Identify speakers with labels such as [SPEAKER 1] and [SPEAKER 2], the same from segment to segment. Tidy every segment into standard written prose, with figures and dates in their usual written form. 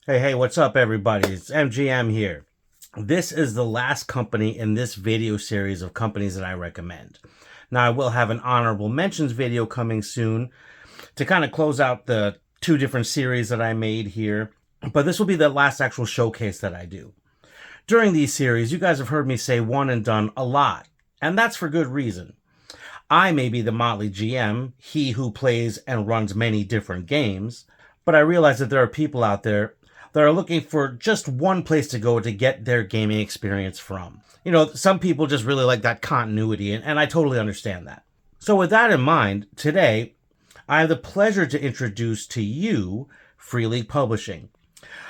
[SPEAKER 1] Hey, what's up everybody? It's MGM here. This is the last company in this video series of companies that I recommend. Now I will have an honorable mentions video coming soon to kind of close out the two different series that I made here, but this will be the last actual showcase that I do. During these series, you guys have heard me say one and done a lot, and that's for good reason. I may be the motley GM, he who plays and runs many different games, but I realize that there are people out there that are looking for just one place to go to get their gaming experience from. You know, some people just really like that continuity, and I totally understand that. So with that in mind, today, I have the pleasure to introduce to you Free League Publishing.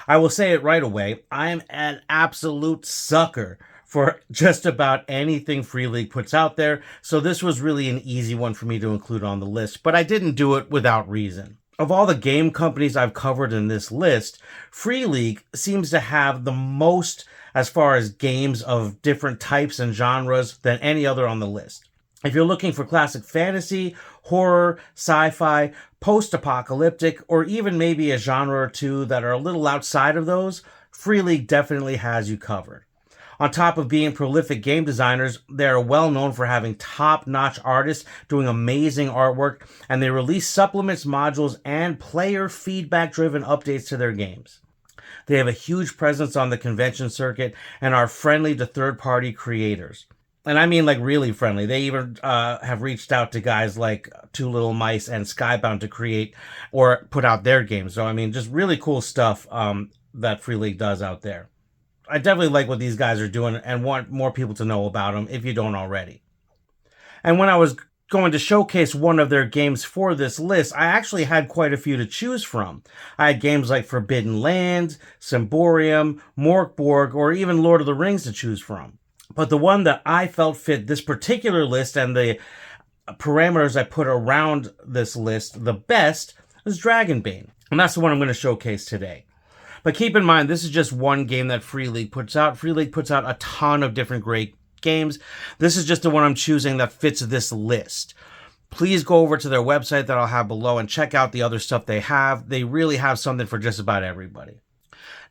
[SPEAKER 1] I will say it right away, I am an absolute sucker for just about anything Free League puts out there, so this was really an easy one for me to include on the list, but I didn't do it without reason. Of all the game companies I've covered in this list, Free League seems to have the most as far as games of different types and genres than any other on the list. If you're looking for classic fantasy, horror, sci-fi, post-apocalyptic, or even maybe a genre or two that are a little outside of those, Free League definitely has you covered. On top of being prolific game designers, they are well known for having top-notch artists doing amazing artwork, and they release supplements, modules, and player feedback-driven updates to their games. They have a huge presence on the convention circuit and are friendly to third-party creators. And I mean like really friendly. They even have reached out to guys like Two Little Mice and Skybound to create or put out their games. So I mean, just really cool stuff that Free League does out there. I definitely like what these guys are doing and want more people to know about them if you don't already. And when I was going to showcase one of their games for this list, I actually had quite a few to choose from. I had games like Forbidden Lands, Symborium, Morkborg, or even Lord of the Rings to choose from. But the one that I felt fit this particular list and the parameters I put around this list the best is Dragonbane. And that's the one I'm going to showcase today. But keep in mind, this is just one game that Free League puts out. Free League puts out a ton of different great games. This is just the one I'm choosing that fits this list. Please go over to their website that I'll have below and check out the other stuff they have. They really have something for just about everybody.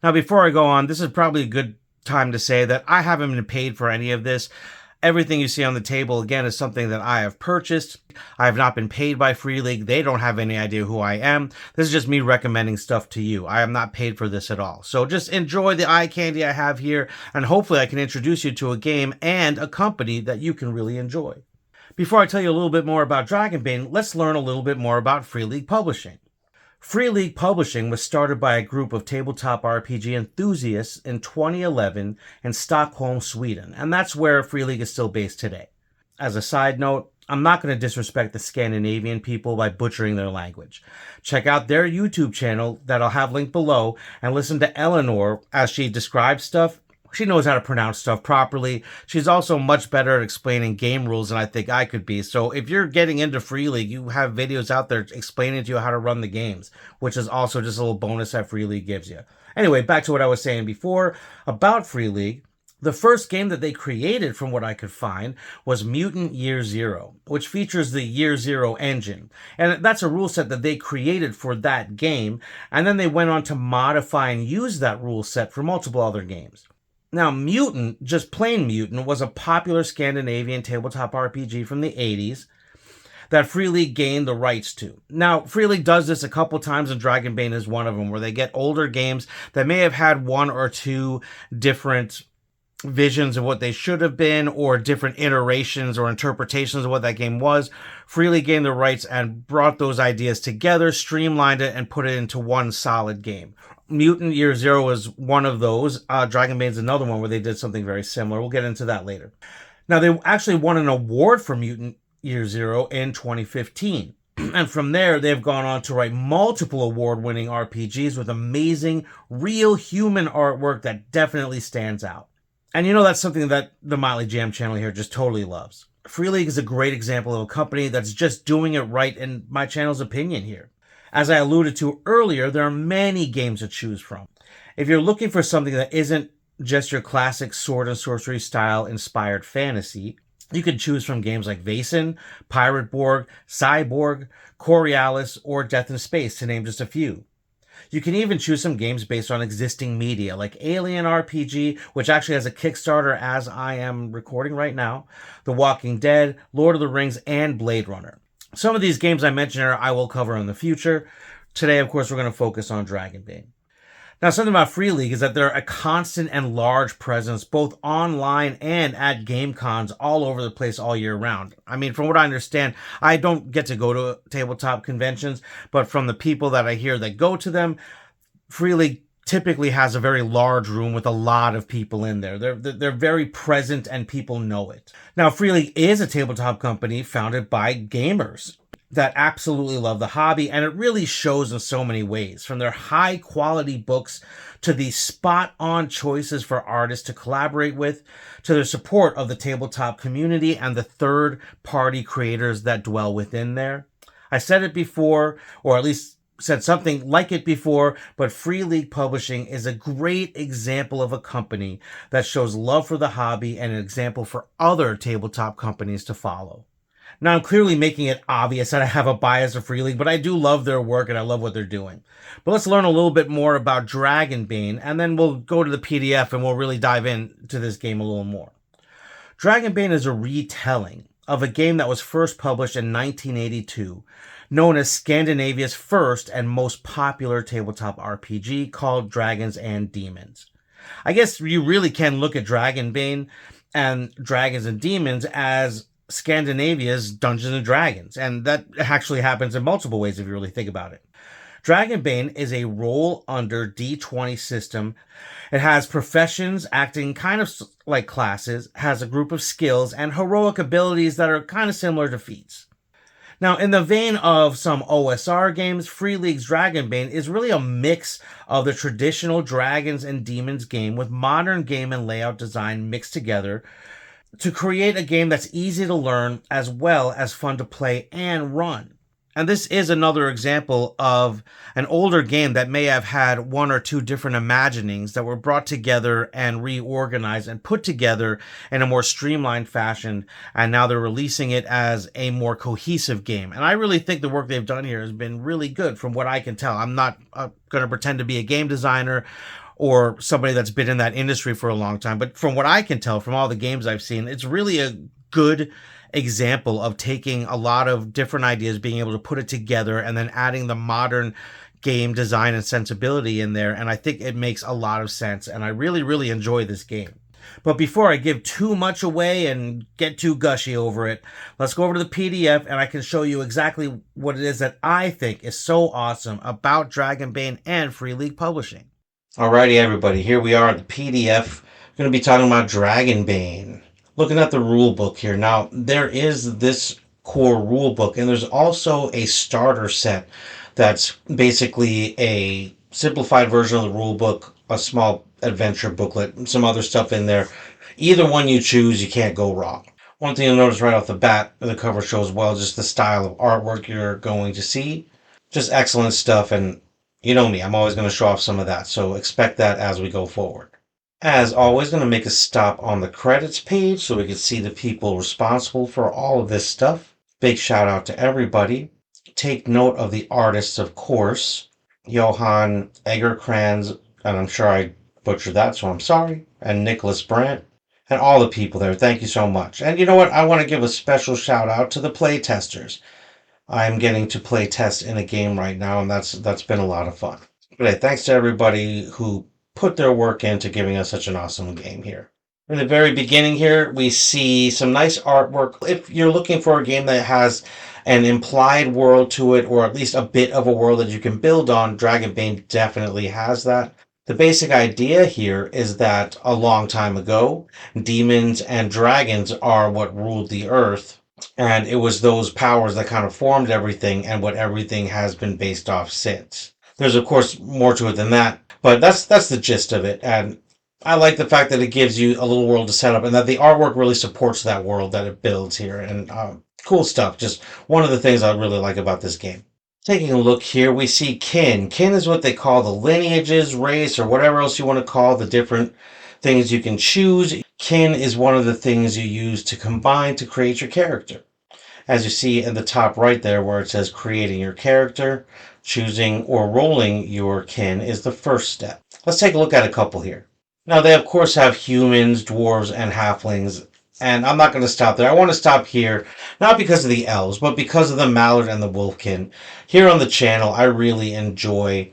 [SPEAKER 1] Now, before I go on, this is probably a good time to say that I haven't been paid for any of this. Everything you see on the table, again, is something that I have purchased. I have not been paid by Free League. They don't have any idea who I am. This is just me recommending stuff to you. I am not paid for this at all. So just enjoy the eye candy I have here, and hopefully I can introduce you to a game and a company that you can really enjoy. Before I tell you a little bit more about Dragonbane, let's learn a little bit more about Free League Publishing. Free League Publishing was started by a group of tabletop RPG enthusiasts in 2011 in Stockholm, Sweden, and that's where Free League is still based today. As a side note, I'm not going to disrespect the Scandinavian people by butchering their language. Check out their YouTube channel that I'll have linked below and listen to Eleanor as she describes stuff. She knows how to pronounce stuff properly. She's also much better at explaining game rules than I think I could be. So if you're getting into Free League, you have videos out there explaining to you how to run the games, which is also just a little bonus that Free League gives you. Anyway, back to what I was saying before about Free League. The first game that they created, from what I could find, was Mutant Year Zero, which features the Year Zero engine. And that's a rule set that they created for that game, and then they went on to modify and use that rule set for multiple other games. Now, Mutant, just plain Mutant, was a popular Scandinavian tabletop RPG from the 80s that Free League gained the rights to. Now, Free League does this a couple times, and Dragonbane is one of them, where they get older games that may have had one or two different visions of what they should have been, or different iterations or interpretations of what that game was. Free League gained the rights and brought those ideas together, streamlined it, and put it into one solid game. Mutant Year Zero was one of those. Dragonbane's another one where they did something very similar. We'll get into that later. Now, they actually won an award for Mutant Year Zero in 2015. And from there, they've gone on to write multiple award-winning RPGs with amazing, real human artwork that definitely stands out. And you know, that's something that the Motley Jam channel here just totally loves. Free League is a great example of a company that's just doing it right in my channel's opinion here. As I alluded to earlier, there are many games to choose from. If you're looking for something that isn't just your classic sword and sorcery style inspired fantasy, you can choose from games like Vaesen, Pirate Borg, Cyborg, Coriolis, or Death in Space, to name just a few. You can even choose some games based on existing media, like Alien RPG, which actually has a Kickstarter as I am recording right now, The Walking Dead, Lord of the Rings, and Blade Runner. Some of these games I mentioned here I will cover in the future. Today, of course, we're going to focus on Dragonbane. Now, something about Free League is that they're a constant and large presence, both online and at game cons all over the place all year round. I mean, from what I understand, I don't get to go to tabletop conventions, but from the people that I hear that go to them, Free League typically has a very large room with a lot of people in there. They're very present and people know it. Now, Free League is a tabletop company founded by gamers that absolutely love the hobby, and it really shows in so many ways, from their high quality books to the spot on choices for artists to collaborate with, to their support of the tabletop community and the third party creators that dwell within there. I said it before, or at least said something like it before, but Free League Publishing is a great example of a company that shows love for the hobby and an example for other tabletop companies to follow. Now, I'm clearly making it obvious that I have a bias of Free League, but I do love their work and I love what they're doing. But let's learn a little bit more about Dragonbane, and then we'll go to the PDF and we'll really dive into this game a little more. Dragonbane is a retelling of a game that was first published in 1982, known as Scandinavia's first and most popular tabletop RPG called Dragons and Demons. I guess you really can look at Dragonbane and Dragons and Demons as Scandinavia's Dungeons and Dragons, and that actually happens in multiple ways if you really think about it. Dragonbane is a roll under D20 system. It has professions acting kind of like classes, has a group of skills, and heroic abilities that are kind of similar to feats. Now, in the vein of some OSR games, Free League's Dragonbane is really a mix of the traditional Dragons and Demons game with modern game and layout design mixed together to create a game that's easy to learn as well as fun to play and run. And this is another example of an older game that may have had one or two different imaginings that were brought together and reorganized and put together in a more streamlined fashion, and now they're releasing it as a more cohesive game. And I really think the work they've done here has been really good from what I can tell. I'm not going to pretend to be a game designer or somebody that's been in that industry for a long time, but from what I can tell from all the games I've seen, it's really a good example of taking a lot of different ideas, being able to put it together, and then adding the modern game design and sensibility in there. And I think it makes a lot of sense, and I really, really enjoy this game. But before I give too much away and get too gushy over it, let's go over to the PDF and I can show you exactly what it is that I think is so awesome about Dragonbane and Free League Publishing. Alrighty, everybody, here we are at the PDF. We're going to be talking about Dragonbane. Looking at the rule book here. Now, there is this core rule book, and there's also a starter set that's basically a simplified version of the rule book, a small adventure booklet, some other stuff in there. Either one you choose, you can't go wrong. One thing you'll notice right off the bat, the cover shows well just the style of artwork you're going to see. Just excellent stuff, and you know me, I'm always going to show off some of that, so expect that as we go forward. As always, going to make a stop on the credits page so we can see the people responsible for all of this stuff. Big shout out to everybody. Take note of the artists, of course. Johan Egerkrans, and I'm sure I butchered that, so I'm sorry. And Nicholas Brandt, and all the people there. Thank you so much. And you know what? I want to give a special shout out to the play testers. I'm getting to play test in a game right now, and that's been a lot of fun. But hey, thanks to everybody who put their work into giving us such an awesome game here. In the very beginning here, we see some nice artwork. If you're looking for a game that has an implied world to it, or at least a bit of a world that you can build on, Dragonbane definitely has that. The basic idea here is that a long time ago, demons and dragons are what ruled the earth. And it was those powers that kind of formed everything and what everything has been based off since. There's, of course, more to it than that, but that's the gist of it. And I like the fact that it gives you a little world to set up and that the artwork really supports that world that it builds here. And cool stuff. Just one of the things I really like about this game. Taking a look here, we see kin. Kin is what they call the lineages, race, or whatever else you want to call the different things you can choose. Kin is one of the things you use to combine to create your character. as you see in the top right there where it says creating your character, choosing or rolling your kin is the first step. Let's take a look at a couple here. Now they of course have humans, dwarves, and halflings, and I'm not going to stop there. I want to stop here, not because of the elves, but because of the mallard and the wolfkin. Here on the channel, I really enjoy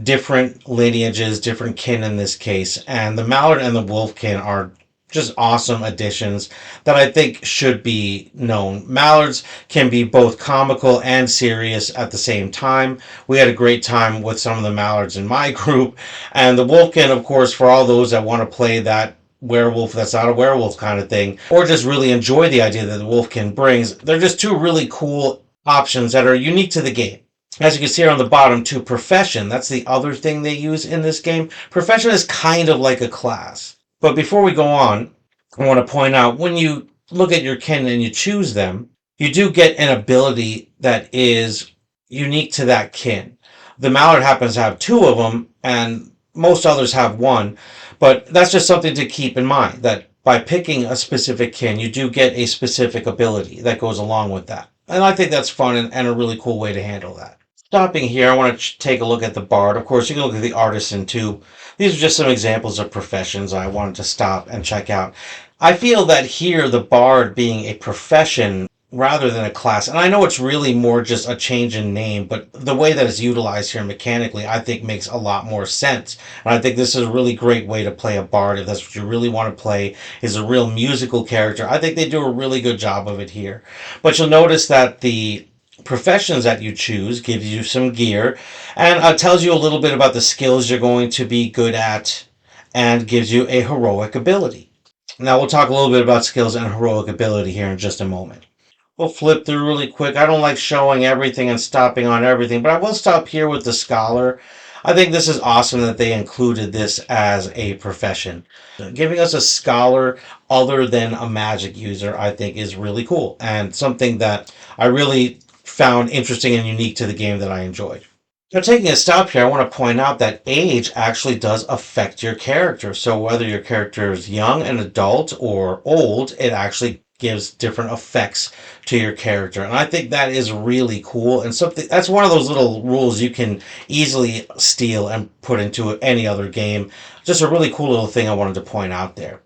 [SPEAKER 1] different lineages, different kin in this case, and the mallard and the wolfkin are just awesome additions that I think should be known. Mallards can be both comical and serious at the same time. We had a great time with some of the mallards in my group, and the wolfkin, of course, for all those that want to play that werewolf that's not a werewolf kind of thing, or just really enjoy the idea that the wolfkin brings. They're just two really cool options that are unique to the game. As you can see here on the bottom too, profession, that's the other thing they use in this game. Profession is kind of like a class. But before we go on, I want to point out when you look at your kin and you choose them, you do get an ability that is unique to that kin. The mallard happens to have two of them, and most others have one, but that's just something to keep in mind, that by picking a specific kin, you do get a specific ability that goes along with that. And I think that's fun and a really cool way to handle that. Stopping here, I want to take a look at the bard. Of course, you can look at the artisan too. These are just some examples of professions I wanted to stop and check out. I feel that here, the bard being a profession rather than a class, and I know it's really more just a change in name, but the way that it's utilized here mechanically, I think makes a lot more sense. And I think this is a really great way to play a bard if that's what you really want to play, is a real musical character. I think they do a really good job of it here. But you'll notice that the professions that you choose gives you some gear and tells you a little bit about the skills you're going to be good at and gives you a heroic ability. Now we'll talk a little bit about skills and heroic ability here in just a moment. We'll flip through really quick. I don't like showing everything and stopping on everything, but I will stop here with the scholar. I think this is awesome that they included this as a profession. Giving us a scholar other than a magic user, I think, is really cool and something that I really found interesting and unique to the game that I enjoyed. Now, taking a stop here, I want to point out that age actually does affect your character. So whether your character is young, an adult, or old, it actually gives different effects to your character. And I think that is really cool and something that's one of those little rules you can easily steal and put into any other game. Just a really cool little thing I wanted to point out there.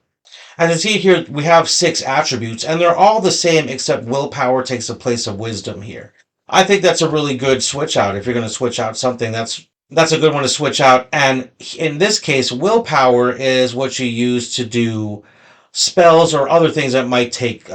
[SPEAKER 1] As you see here, we have 6 attributes, and they're all the same except willpower takes the place of wisdom here. I think that's a really good switch out. If you're going to switch out something, that's a good one to switch out. And in this case, willpower is what you use to do spells or other things that might take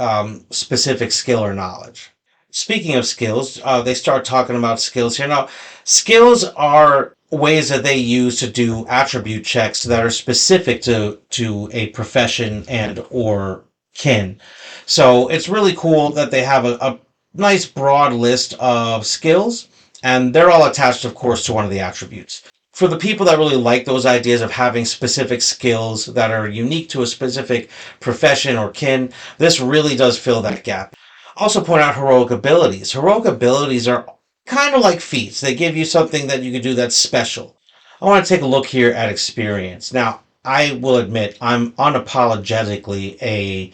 [SPEAKER 1] specific skill or knowledge. Speaking of skills, they start talking about skills here. Now, skills are ways that they use to do attribute checks that are specific to a profession and or kin. So it's really cool that they have a nice broad list of skills, and they're all attached, of course, to one of the attributes. For the people that really like those ideas of having specific skills that are unique to a specific profession or kin, this really does fill that gap. Also point out heroic abilities. Heroic abilities are kind of like feats. They give you something that you can do that's special. I want to take a look here at experience. Now, I will admit I'm unapologetically a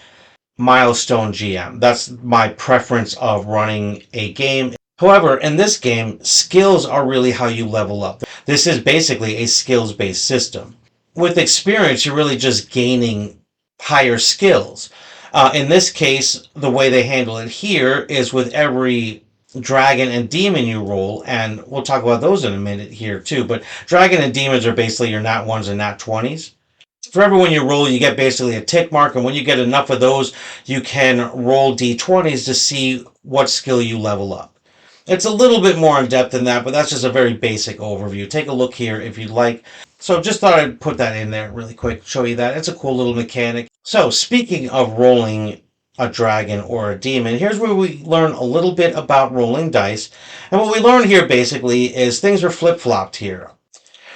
[SPEAKER 1] milestone GM. That's my preference of running a game. However, in this game, skills are really how you level up. This is basically a skills-based system. With experience, you're really just gaining higher skills. In this case, the way they handle it here is with every dragon and demon you roll, and we'll talk about those in a minute here too, but dragon and demons are basically your nat 1s and nat 20s. For every one you roll, you get basically a tick mark, and when you get enough of those, you can roll d20s to see what skill you level up. It's a little bit more in depth than that, but that's just a very basic overview. Take a look here if you'd like. So just thought I'd put that in there really quick, show you that. It's a cool little mechanic. So speaking of rolling a dragon or a demon, here's where we learn a little bit about rolling dice. And what we learn here basically is things are flip-flopped here.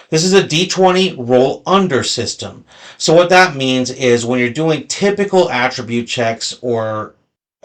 [SPEAKER 1] This is a d20 roll under system. So what that means is when you're doing typical attribute checks or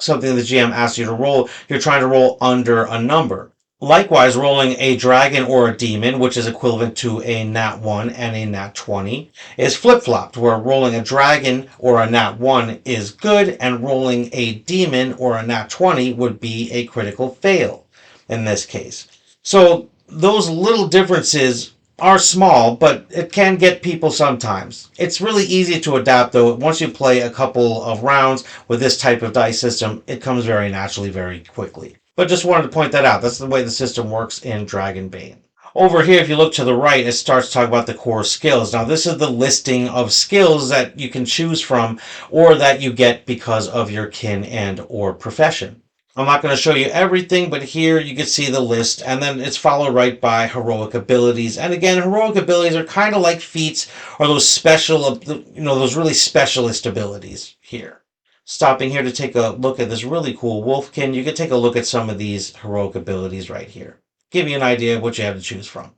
[SPEAKER 1] something the GM asks you to roll, you're trying to roll under a number. Likewise, rolling a dragon or a demon, which is equivalent to a nat 1 and a nat 20, is flip-flopped, where rolling a dragon or a nat 1 is good, and rolling a demon or a nat 20 would be a critical fail in this case. So those little differences are small, but it can get people sometimes. It's really easy to adapt, though. Once you play a couple of rounds with this type of dice system, it comes very naturally, very quickly. But just wanted to point that out. That's the way the system works in Dragonbane. Over here, if you look to the right, it starts to talk about the core skills. Now, this is the listing of skills that you can choose from or that you get because of your kin and or profession. I'm not going to show you everything, but here you can see the list, and then it's followed right by heroic abilities. And again, heroic abilities are kind of like feats or those special, those really specialist abilities here. Stopping here to take a look at this really cool Wolfkin, you can take a look at some of these heroic abilities right here. Give you an idea of what you have to choose from.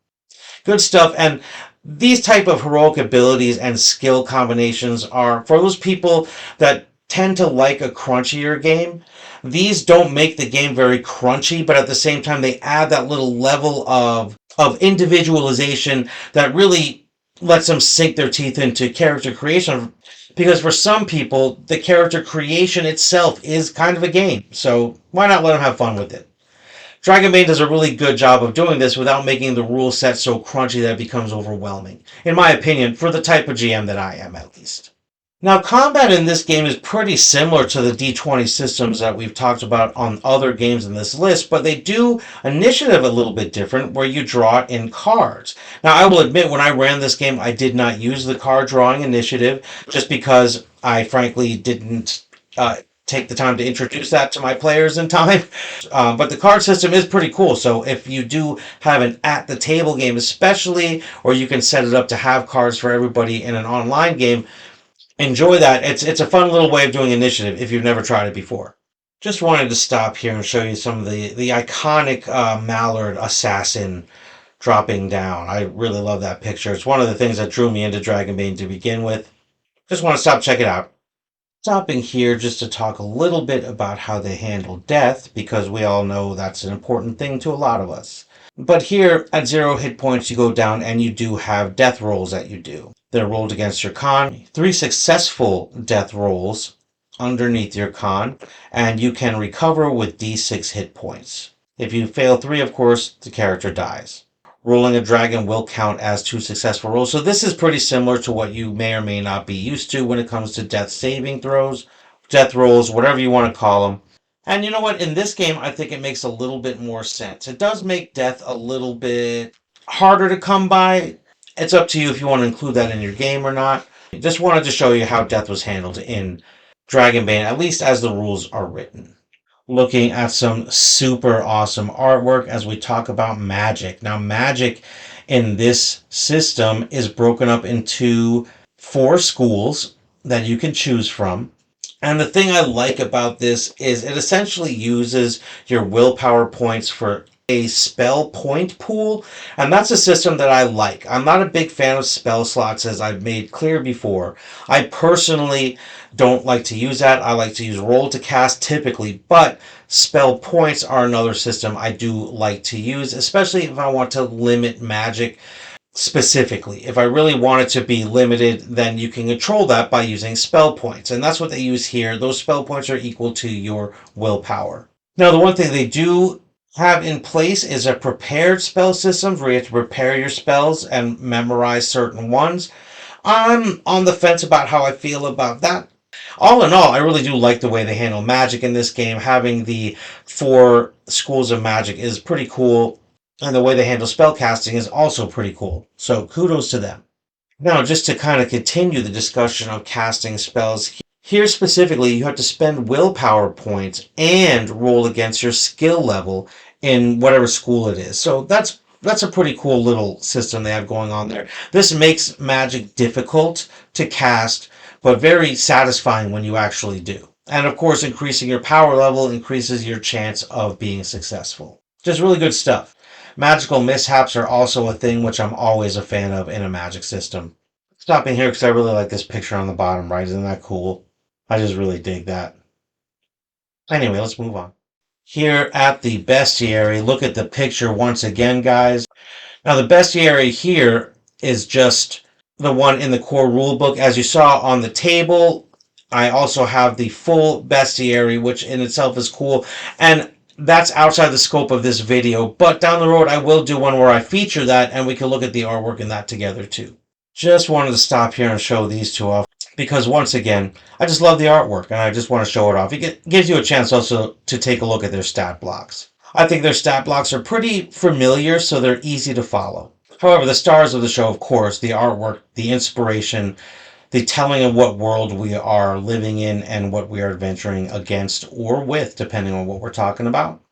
[SPEAKER 1] Good stuff. And these type of heroic abilities and skill combinations are for those people that tend to like a crunchier game. These don't make the game very crunchy, but at the same time, they add that little level of individualization that really lets them sink their teeth into character creation. Because for some people, the character creation itself is kind of a game. So why not let them have fun with it? Dragonbane does a really good job of doing this without making the rule set so crunchy that it becomes overwhelming. In my opinion, for the type of GM that I am, at least. Now, combat in this game is pretty similar to the D20 systems that we've talked about on other games in this list, but they do initiative a little bit different where you draw it in cards. Now, I will admit, when I ran this game, I did not use the card drawing initiative just because I frankly didn't take the time to introduce that to my players in time. But the card system is pretty cool. So if you do have an at the table game, especially, or you can set it up to have cards for everybody in an online game, enjoy that. It's a fun little way of doing initiative if you've never tried it before. Just wanted to stop here and show you some of the iconic Mallard assassin dropping down. I really love that picture. It's one of the things that drew me into Dragonbane to begin with. Just want to stop, check it out. Stopping here just to talk a little bit about how they handle death, because we all know that's an important thing to a lot of us. But here, at 0 hit points, you go down and you do have death rolls that you do. They're rolled against your con. 3 successful death rolls underneath your con, and you can recover with d6 hit points. If you fail 3, of course, the character dies. Rolling a dragon will count as 2 successful rolls. So this is pretty similar to what you may or may not be used to when it comes to death saving throws, death rolls, whatever you want to call them. And you know what? In this game, I think it makes a little bit more sense. It does make death a little bit harder to come by. It's up to you if you want to include that in your game or not. Just wanted to show you how death was handled in Dragonbane, at least as the rules are written. Looking at some super awesome artwork as we talk about magic. Now, magic in this system is broken up into 4 schools that you can choose from. And the thing I like about this is it essentially uses your willpower points for a spell point pool, and that's a system that I like. I'm not a big fan of spell slots, as I've made clear before. I personally don't like to use that. I like to use roll to cast typically, but spell points are another system I do like to use, especially if I want to limit magic specifically. If I really want it to be limited, then you can control that by using spell points, and that's what they use here. Those spell points are equal to your willpower. Now, the one thing they do have in place is a prepared spell system where you have to prepare your spells and memorize certain ones. I'm on the fence about how I feel about that. All in all, I really do like the way they handle magic in this game. Having the 4 schools of magic is pretty cool, and the way they handle spell casting is also pretty cool. So kudos to them. Now, just to kind of continue the discussion of casting spells, here specifically, you have to spend willpower points and roll against your skill level in whatever school it is. So that's a pretty cool little system they have going on there. This makes magic difficult to cast, but very satisfying when you actually do. And of course, increasing your power level increases your chance of being successful. Just really good stuff. Magical mishaps are also a thing which I'm always a fan of in a magic system. Stopping here because I really like this picture on the bottom right. Isn't that cool? I just really dig that. Anyway, let's move on. here at the bestiary. Look at the picture once again, guys. Now the bestiary here is just the one in the core rulebook. As you saw on the table, I also have the full bestiary, which in itself is cool. And that's outside the scope of this video. But down the road, I will do one where I feature that, and we can look at the artwork in that together too. Just wanted to stop here and show these two off, because once again, I just love the artwork and I just want to show it off. It gives you a chance also to take a look at their stat blocks. I think their stat blocks are pretty familiar, so they're easy to follow. However, the stars of the show, of course, the artwork, the inspiration, the telling of what world we are living in and what we are adventuring against or with, depending on what we're talking about,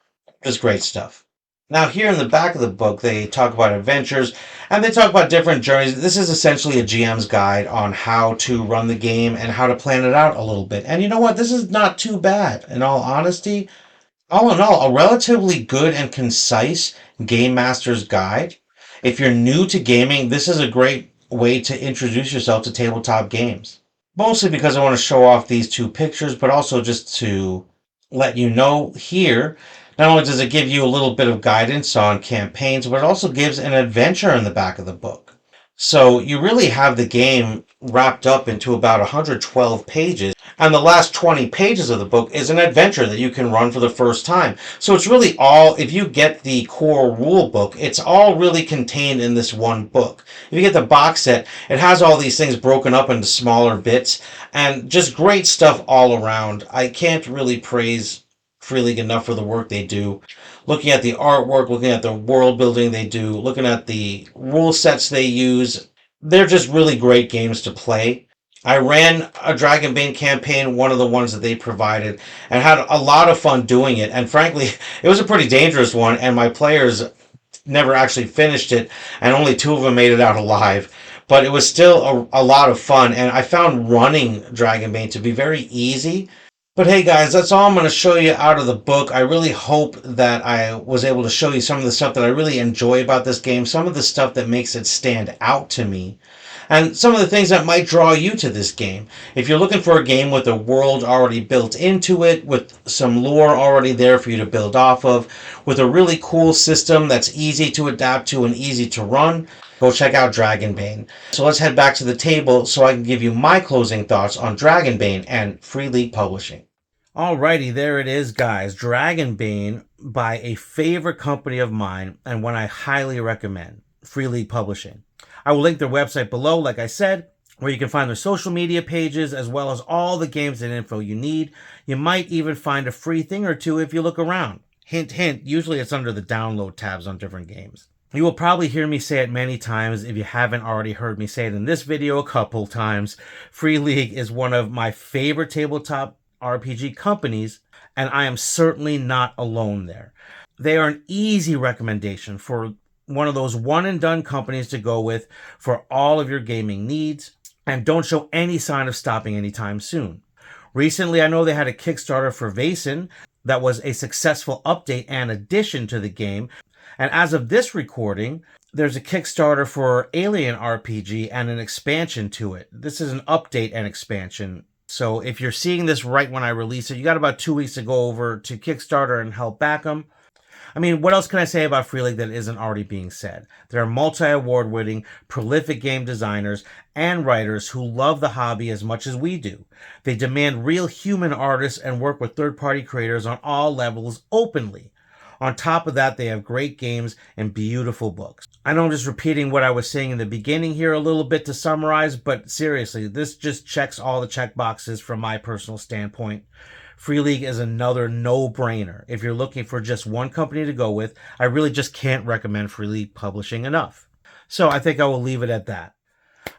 [SPEAKER 1] is great stuff. Now, here in the back of the book, they talk about adventures and they talk about different journeys. This is essentially a GM's guide on how to run the game and how to plan it out a little bit. And you know what? This is not too bad, in all honesty. All in all, a relatively good and concise game master's guide. If you're new to gaming, this is a great way to introduce yourself to tabletop games. Mostly because I want to show off these two pictures, but also just to let you know here, not only does it give you a little bit of guidance on campaigns, but it also gives an adventure in the back of the book. So you really have the game wrapped up into about 112 pages. And the last 20 pages of the book is an adventure that you can run for the first time. So it's really all, if you get the core rule book, it's all really contained in this one book. If you get the box set, it has all these things broken up into smaller bits and just great stuff all around. I can't really praise Free League enough for the work they do. Looking at the artwork, looking at the world building they do, looking at the rule sets they use, they're just really great games to play. I ran a Dragonbane campaign, one of the ones that they provided, and had a lot of fun doing it. And frankly, it was a pretty dangerous one, and my players never actually finished it, and only 2 of them made it out alive. But it was still a lot of fun, and I found running Dragonbane to be very easy. But hey guys, that's all I'm going to show you out of the book. I really hope that I was able to show you some of the stuff that I really enjoy about this game, some of the stuff that makes it stand out to me, and some of the things that might draw you to this game. If you're looking for a game with a world already built into it, with some lore already there for you to build off of, with a really cool system that's easy to adapt to and easy to run, go check out Dragonbane. So let's head back to the table so I can give you my closing thoughts on Dragonbane and Free League Publishing. Alrighty, there it is, guys. Dragonbane by a favorite company of mine and one I highly recommend, Free League Publishing. I will link their website below, like I said, where you can find their social media pages as well as all the games and info you need. You might even find a free thing or two if you look around. Hint, hint, usually it's under the download tabs on different games. You will probably hear me say it many times if you haven't already heard me say it in this video a couple times. Free League is one of my favorite tabletop RPG companies, and I am certainly not alone there. They are an easy recommendation for one of those one-and-done companies to go with for all of your gaming needs, and don't show any sign of stopping anytime soon. Recently, I know they had a Kickstarter for Vaesen that was a successful update and addition to the game, and as of this recording, there's a Kickstarter for Alien RPG and an expansion to it. This is an update and expansion. So if you're seeing this right when I release it, you got about 2 weeks to go over to Kickstarter and help back them. I mean, what else can I say about Free League that isn't already being said? They're multi-award winning, prolific game designers and writers who love the hobby as much as we do. They demand real human artists and work with third-party creators on all levels openly. On top of that, they have great games and beautiful books. I know I'm just repeating what I was saying in the beginning here a little bit to summarize, but seriously, this just checks all the check boxes from my personal standpoint. Free League is another no-brainer. If you're looking for just one company to go with, I really just can't recommend Free League Publishing enough. So I think I will leave it at that.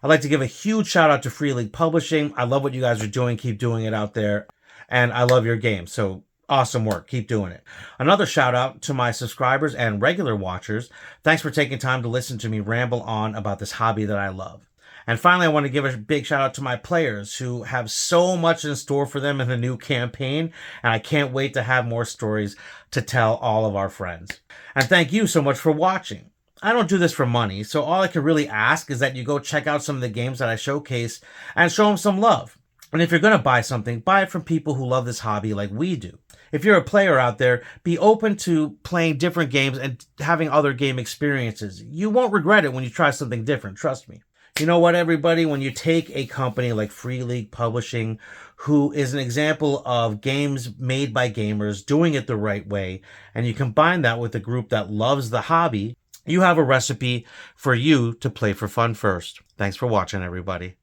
[SPEAKER 1] I'd like to give a huge shout out to Free League Publishing. I love what you guys are doing. Keep doing it out there. And I love your game. So awesome work. Keep doing it. Another shout out to my subscribers and regular watchers. Thanks for taking time to listen to me ramble on about this hobby that I love. And finally, I want to give a big shout out to my players who have so much in store for them in the new campaign. And I can't wait to have more stories to tell all of our friends. And thank you so much for watching. I don't do this for money, so all I can really ask is that you go check out some of the games that I showcase and show them some love. And if you're going to buy something, buy it from people who love this hobby like we do. If you're a player out there, be open to playing different games and having other game experiences. You won't regret it when you try something different, trust me. You know what, everybody? When you take a company like Free League Publishing, who is an example of games made by gamers, doing it the right way, and you combine that with a group that loves the hobby, you have a recipe for you to play for fun first. Thanks for watching, everybody.